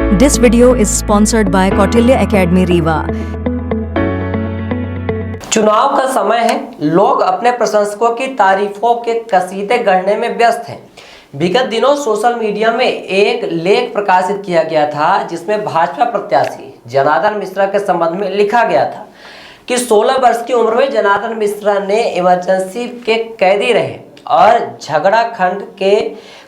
This video is sponsored by Kautilya Academy Rewa. चुनाव का समय है, लोग अपने प्रशंसकों की तारीफों के कसीदे गढ़ने में व्यस्त हैं। विगत दिनों सोशल मीडिया में एक लेख प्रकाशित किया गया था जिसमें भाजपा प्रत्याशी जनार्दन मिश्रा के संबंध में लिखा गया था कि 16 वर्ष की उम्र में जनार्दन मिश्रा ने इमरजेंसी के कैदी रहे और झगड़ा खंड के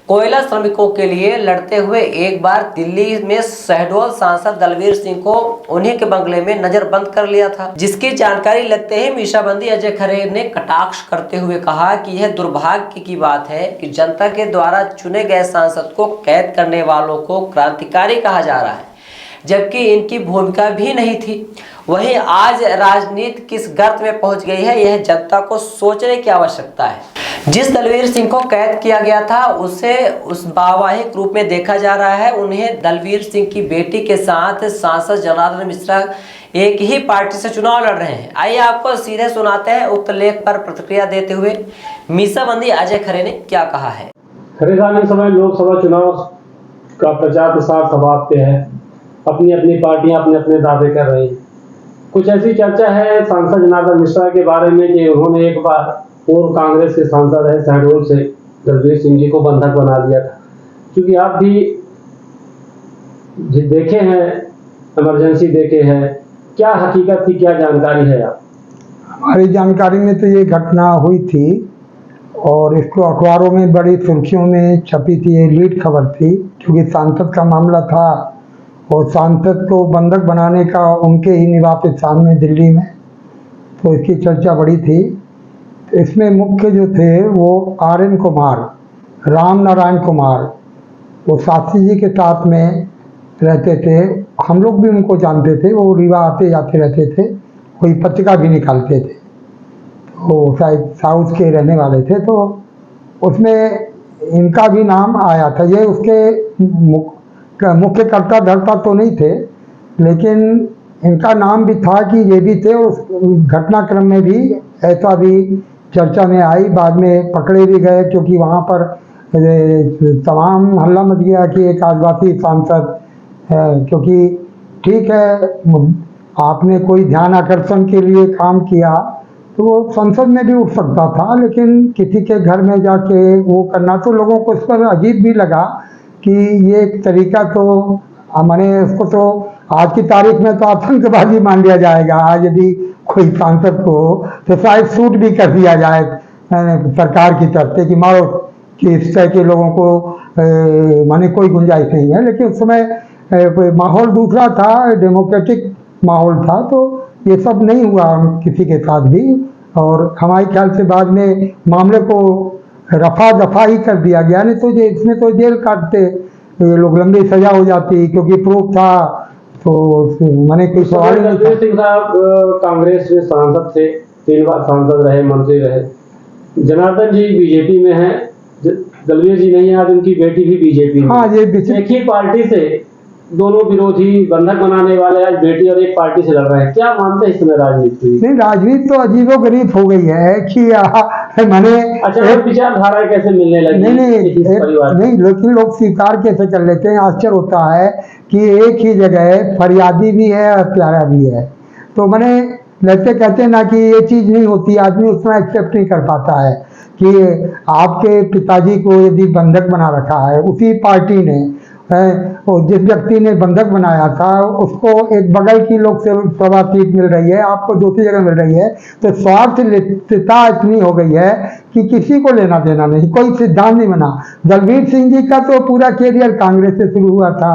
कोयला श्रमिकों के लिए लड़ते हुए एक बार दिल्ली में शहडोल सांसद दलवीर सिंह को उन्हीं के बंगले में नजरबंद कर लिया था, जिसकी जानकारी लगते ही मीसाबंदी अजय खरे ने कटाक्ष करते हुए कहा कि यह दुर्भाग्य की बात है कि जनता के द्वारा चुने गए सांसद को कैद करने वालों को क्रांतिकारी कहा जा रहा है, जबकि इनकी भूमिका भी नहीं थी। वहीं आज राजनीति किस गर्त में पहुंच गई है, यह जनता को सोचने की आवश्यकता है। जिस दलवीर सिंह को कैद किया गया था उसे उस वाहवाही रूप में देखा जा रहा है। उन्हें दलवीर सिंह की बेटी के साथ सांसद जनार्दन मिश्रा एक ही पार्टी से चुनाव लड़ रहे हैं। आइए आपको सीधे सुनाते हैं उक्त लेख पर प्रतिक्रिया देते हुए मीसाबंदी अजय खरे ने क्या कहा है। खरे साहब इस समय लोकसभा चुनाव का प्रचार प्रसार समाप्त पे है। अपनी अपनी पार्टियां अपने अपने दावे कर रही हैं। कुछ ऐसी चर्चा है सांसद जनार्दन मिश्रा के बारे में कि उन्होंने एक बार पूर्व कांग्रेस के सांसद है शहडोल से दलवीर सिंह जी को बंधक बना दिया था। क्योंकि आप भी देखे हैं, इमरजेंसी देखे हैं, क्या हकीकत थी, क्या जानकारी है आप? हमारी जानकारी में तो ये घटना हुई थी और इसको अखबारों में बड़ी सुर्खियों में छपी थी, ये लीड खबर थी क्योंकि सांसद का मामला था और सांसद को बंधक बनाने का उनके ही निवास स्थान में दिल्ली में, तो इसकी चर्चा बड़ी थी। इसमें मुख्य जो थे वो RN कुमार, राम नारायण कुमार, वो शास्त्री जी के साथ में रहते थे। हम लोग भी उनको जानते थे, वो रीवा आते जाते रहते थे, कोई पत्रिका भी निकालते थे, वो शायद साउथ के रहने वाले थे। तो उसमें इनका भी नाम आया था। ये उसके मुख्य कर्ता धर्ता तो नहीं थे, लेकिन इनका नाम भी था कि ये भी थे। उस घटनाक्रम में भी ऐसा भी चर्चा में आई, बाद में पकड़े भी गए क्योंकि वहाँ पर तमाम हल्ला मच गया कि एक आदिवासी सांसद है। क्योंकि ठीक है, आपने कोई ध्यान आकर्षण के लिए काम किया तो वो संसद में भी उठ सकता था, लेकिन किसी के घर में जाके वो करना, तो लोगों को इस पर अजीब भी लगा कि ये एक तरीका, तो मैंने उसको तो आज की तारीख में तो आतंकवादी मान लिया जाएगा। आज यदि कोई सांसद को तो शायद सूट भी कर दिया जाए सरकार की तरफ से कि मारो, कि इस तरह के लोगों को माने कोई गुंजाइश नहीं है। लेकिन उस समय माहौल दूसरा था, डेमोक्रेटिक माहौल था, तो ये सब नहीं हुआ किसी के साथ भी। और हमारे ख्याल से बाद में मामले को रफा दफा ही कर दिया गया, नहीं तो इसमें तो जेल काटते ये लोग, लंबी सजा हो जाती क्योंकि प्रूफ था। तो मैंने कोई सवाल नहीं। दलवीर सिंह साहब कांग्रेस में सांसद थे, 3 बार सांसद रहे, मंत्री रहे। जनार्दन जी बीजेपी में हैं, दलवीर जी नहीं है, आज उनकी बेटी भी बीजेपी में। हाँ, ये एक ही पार्टी से दोनों विरोधी, बंधक बनाने वाले आज बेटी और एक पार्टी से लड़ रहे हैं। क्या मानते हैं इसमें राजनीति? नहीं, राजनीति तो अजीबोगरीब हो गई है कि मैंने विचारधारा कैसे मिलने लगी? नहीं, लेकिन लोग स्वीकार कैसे कर लेते हैं। आश्चर्य होता है कि एक ही जगह फरियादी भी है और प्यारा भी है। तो मैंने लगते कहते हैं ना कि ये चीज नहीं होती, आदमी उसमें एक्सेप्ट नहीं कर पाता है कि आपके पिताजी को यदि बंधक बना रखा है उसी पार्टी ने, और जिस व्यक्ति ने बंधक बनाया था उसको एक बगल की लोग सभा सीट मिल रही है, आपको दूसरी जगह मिल रही है, तो स्वार्थता इतनी हो गई है कि किसी को लेना देना नहीं, कोई सिद्धांत नहीं बना। दलवीर सिंह जी का तो पूरा कैरियर कांग्रेस से शुरू हुआ था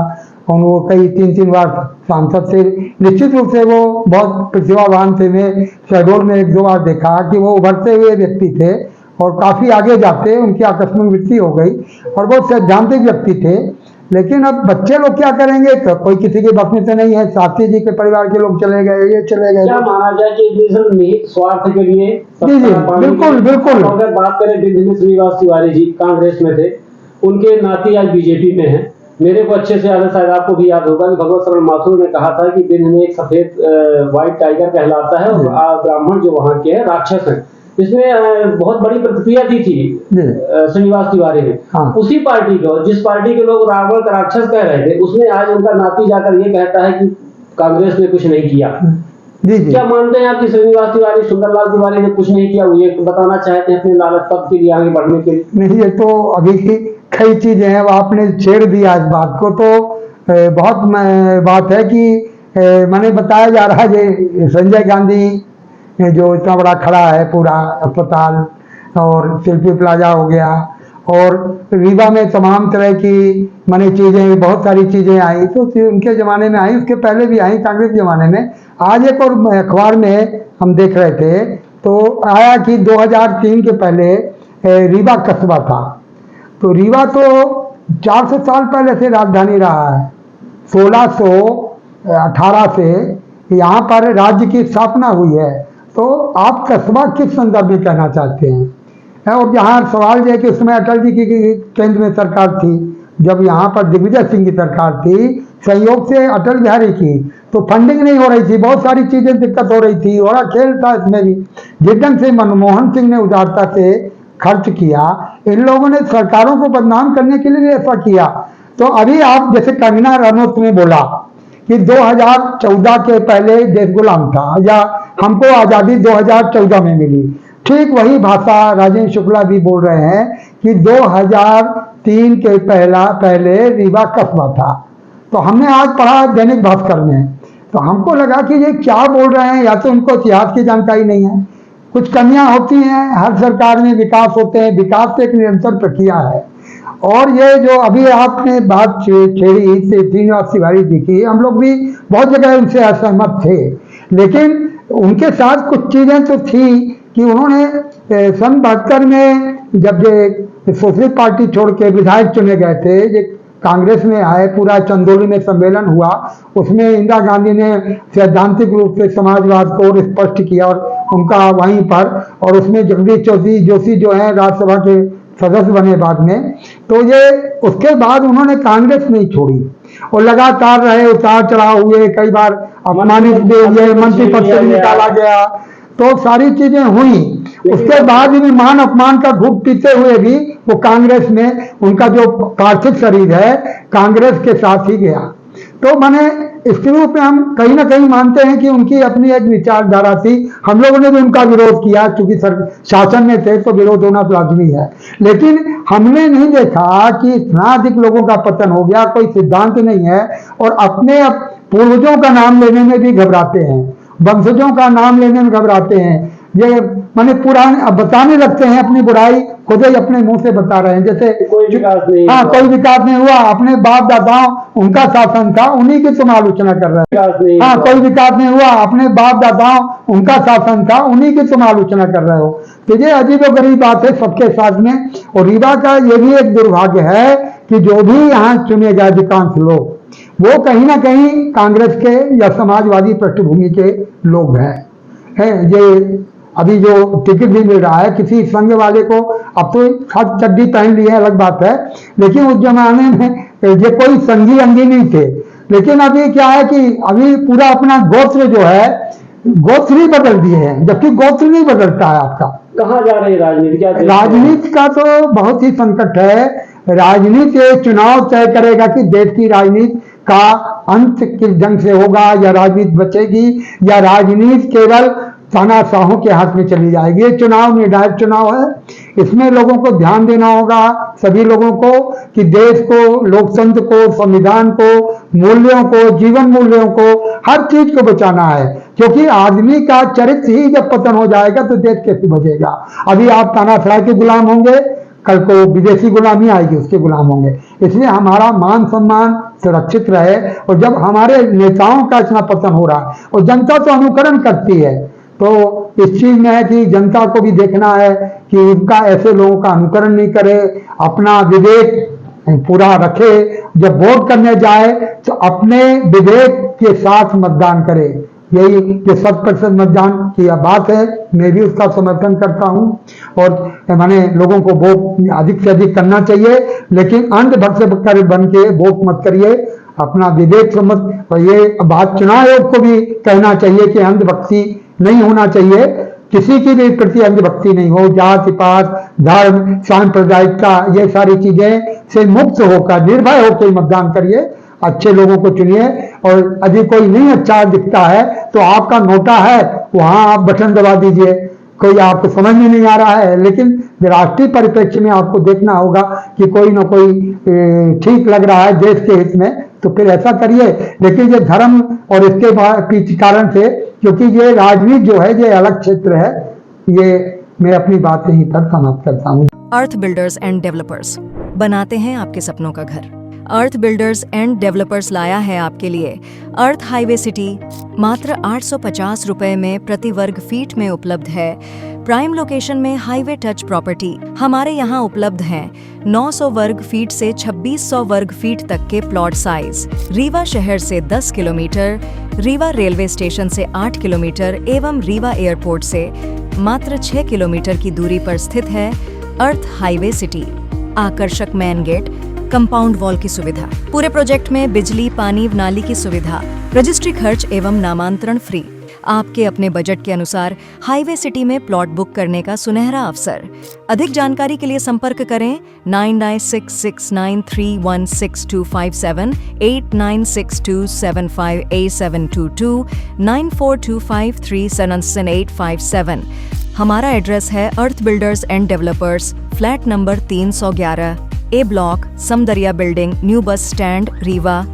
और वो कई 3 बार सांसद से, निश्चित रूप से वो बहुत प्रतिभावान थे। मैं शहडोल में 1-2 बार देखा कि वो उभरते हुए व्यक्ति थे और काफ़ी आगे जाते, उनकी आकस्मिक मृत्यु हो गई और बहुत सैद्धांतिक व्यक्ति थे। लेकिन अब बच्चे लोग क्या करेंगे, तो कोई किसी के बस में तो नहीं है। शास्त्री जी के परिवार के लोग चले गए, ये चले गए। क्या माना जाए कि निहित स्वार्थ के लिए? जी जी, बिल्कुल बिल्कुल। अगर बात करें बिंदु श्रीनिवास तिवारी जी कांग्रेस में थे, उनके नाती आज बीजेपी में हैं। मेरे को अच्छे से याद है, शायद आपको भी याद होगा कि भगवत शरण माथुर ने कहा था कि बिंद में एक सफेद व्हाइट टाइगर कहलाता है और ब्राह्मण जो वहाँ के हैं राक्षस हैं। इसमें बहुत बड़ी प्रतिक्रिया दी थी जी। श्रीनिवास तिवारी ने। हाँ। उसी पार्टी को, जिस पार्टी के लोग रावण का राक्षस कह रहे थे, उसमें आज उनका नाती जाकर ये कहता है कि कांग्रेस ने कुछ नहीं किया। जी जी। क्या मानते हैं आप कि श्रीनिवास तिवारी, सुंदरलाल तिवारी ने कुछ नहीं किया, ये बताना चाहते हैं अपने लालच पद के लिए आगे बढ़ने के लिए? नहीं, ये तो अभी की कई चीजें हैं, वो आपने छेड़ दिया इस बात को। तो बहुत बात है कि मैंने बताया जा रहा है ये संजय गांधी जो इतना बड़ा खड़ा है पूरा अस्पताल, और शिल्पी प्लाजा हो गया, और रीवा में तमाम तरह की माने चीज़ें, बहुत सारी चीज़ें आई, तो उनके ज़माने में आई, उसके पहले भी आई कांग्रेस के ज़माने में। आज एक और अखबार में हम देख रहे थे तो आया कि 2003 के पहले रीवा कस्बा था। तो रीवा तो 400 साल पहले से राजधानी रहा है। 1618 से यहाँ पर राज्य की स्थापना हुई है। तो आप कस्बा किस संदर्भ में कहना चाहते हैं? और यहाँ सवाल ये है कि उसमें अटल जी की केंद्र में सरकार थी, जब यहाँ पर दिग्विजय सिंह की सरकार थी, संयोग से अटल बिहारी की, तो फंडिंग नहीं हो रही थी, बहुत सारी चीजें दिक्कत हो रही थी, बड़ा खेल था इसमें भी। जिस ढंग से मनमोहन सिंह ने उदारता से खर्च किया, इन लोगों ने सरकारों को बदनाम करने के लिए भी ऐसा किया। तो अभी आप जैसे कंगना रनौत ने बोला कि 2014 के पहले देश गुलाम था, या हमको आज़ादी 2014 में मिली, ठीक वही भाषा राजेंद्र शुक्ला भी बोल रहे हैं कि 2003 के पहले रीवा कस्बा था। तो हमने आज पढ़ा दैनिक भास्कर में, तो हमको लगा कि ये क्या बोल रहे हैं, या तो उनको इतिहास की जानकारी नहीं है। कुछ कमियां होती हैं, हर सरकार में विकास होते हैं, विकास तो एक निरंतर प्रक्रिया है। और ये जो अभी आपने बात छेड़ी श्रीनिवास तिवारी जी की, हम लोग भी बहुत जगह उनसे असहमत थे, लेकिन उनके साथ कुछ चीजें तो थी कि उन्होंने सन 72 में जब ये सोशलिस्ट पार्टी छोड़ के विधायक चुने गए थे, ये कांग्रेस में आए, पूरा चंदौली में सम्मेलन हुआ, उसमें इंदिरा गांधी ने सैद्धांतिक रूप से समाजवाद को और स्पष्ट किया, और उनका वहीं पर, और उसमें जगदीश जोशी जो है राज्यसभा के सदस्य बने बाद में। तो ये उसके बाद उन्होंने कांग्रेस नहीं छोड़ी और लगातार रहे, उतार चढ़ाव हुए, कई बार अपमानित भी हुए, मंत्री पद से निकाला गया, तो सारी चीजें हुई। उसके बाद भी मान अपमान का घूट पीते हुए भी वो कांग्रेस में, उनका जो पार्थिव शरीर है कांग्रेस के साथ ही गया। तो मैंने इसके रूप में हम कहीं ना कहीं मानते हैं कि उनकी अपनी एक विचारधारा थी। हम लोगों ने भी उनका विरोध किया, क्योंकि शासन में थे तो विरोध होना लाजमी है, लेकिन हमने नहीं देखा कि इतना अधिक लोगों का पतन हो गया, कोई सिद्धांत नहीं है, और अपने पूर्वजों का नाम लेने में भी घबराते हैं, वंशजों का नाम लेने में घबराते हैं। ये माने पुराने अब बताने लगते हैं अपनी बुराई, खुद ही अपने मुंह से बता रहे हैं, जैसे कोई विकास नहीं, हाँ कोई विकास नहीं हुआ, अपने बाप दादाओं उनका शासन था, उन्हीं की तुम आलोचना कर रहे हो। हाँ कोई विकास नहीं हुआ, अपने बाप दादाओं उनका शासन था, उन्हीं की तुम आलोचना कर रहे हो। तो ये अजीब और गरीब बात है सबके साथ में। और रीवा का ये भी एक दुर्भाग्य है कि जो भी यहाँ चुने गए अधिकांश लोग, वो कहीं ना कहीं कांग्रेस के या समाजवादी पृष्ठभूमि के लोग हैं। ये अभी जो टिकट भी मिल रहा है किसी संघ वाले को, अब तो हाथ चड्डी पहन लिए अलग बात है, लेकिन उस जमाने में ये कोई संगी अंगी नहीं थे। लेकिन अभी क्या है कि अभी पूरा अपना गोत्र जो है, गोत्र ही बदल दिए हैं, जबकि गोत्र नहीं बदलता है आपका। कहाँ जा रही है राजनीति? क्या राजनीति का तो बहुत ही संकट है। राजनीति चुनाव तय करेगा कि देश की राजनीति का अंत किस ढंग से होगा, या राजनीति बचेगी, या राजनीति केवल तानाशाहों के हाथ में चली जाएगी। ये चुनाव निर्णायक चुनाव है, इसमें लोगों को ध्यान देना होगा, सभी लोगों को, कि देश को, लोकतंत्र को, संविधान को, मूल्यों को, जीवन मूल्यों को, हर चीज को बचाना है। क्योंकि आदमी का चरित्र ही जब पतन हो जाएगा तो देश कैसे बचेगा। अभी आप तानाशाह के गुलाम होंगे, कल को विदेशी गुलामी आएगी, उसके गुलाम होंगे। इसलिए हमारा मान सम्मान सुरक्षित रहे। और जब हमारे नेताओं का इतना पतन हो रहा है, और जनता तो अनुकरण करती है, तो इस चीज में है कि जनता को भी देखना है कि उनका ऐसे लोगों का अनुकरण नहीं करे, अपना विवेक पूरा रखे, जब वोट करने जाए तो अपने विवेक के साथ मतदान करे। यही जो 100% मतदान की बात है, मैं भी उसका समर्थन करता हूं, और मैंने लोगों को वोट अधिक से अधिक करना चाहिए, लेकिन अंधभक्त बन के वोट मत करिए, अपना विवेक से मत। और ये बात चुनाव आयोग को भी कहना चाहिए कि अंधभक्ति नहीं होना चाहिए। किसी की भी प्रति अंधभक्ति नहीं हो, जाति पात धर्म सांप्रदायिकता ये सारी चीजें से मुक्त होकर निर्भय होकर मतदान करिए, अच्छे लोगों को चुनिए। और यदि कोई नहीं अच्छा दिखता है तो आपका नोटा है वहां आप बटन दबा दीजिए, कोई आपको समझ में नहीं आ रहा है, लेकिन राष्ट्रीय परिप्रेक्ष्य में आपको देखना होगा कि कोई ना कोई ठीक लग रहा है देश के हित में, तो फिर ऐसा करिए। लेकिन ये धर्म और इसके कारण से, क्योंकि ये राजनीति जो है ये अलग क्षेत्र है, ये मैं अपनी बात यहीं पर समाप्त करता हूँ। अर्थ बिल्डर्स एंड डेवलपर्स बनाते हैं आपके सपनों का घर। अर्थ बिल्डर्स एंड डेवलपर्स लाया है आपके लिए अर्थ हाईवे सिटी। मात्र 850 रुपए में प्रति वर्ग फीट में उपलब्ध है। प्राइम लोकेशन में हाईवे टच प्रॉपर्टी हमारे यहाँ उपलब्ध हैं। 900 वर्ग फीट से 2600 वर्ग फीट तक के प्लॉट साइज। रीवा शहर से 10 किलोमीटर, रीवा रेलवे स्टेशन से 8 किलोमीटर एवं रीवा एयरपोर्ट से मात्र 6 किलोमीटर की दूरी पर स्थित है अर्थ हाईवे सिटी। आकर्षक मेन गेट, कंपाउंड वॉल की सुविधा, पूरे प्रोजेक्ट में बिजली पानी नाली की सुविधा, रजिस्ट्री खर्च एवं नामांतरण फ्री। आपके अपने बजट के अनुसार हाईवे सिटी में प्लॉट बुक करने का सुनहरा अवसर। अधिक जानकारी के लिए संपर्क करें 9966931627, 8962758722, 9425377857। हमारा एड्रेस है earth builders and developers, flat number 311, A block, Samdariya building, new bus stand, Rewa.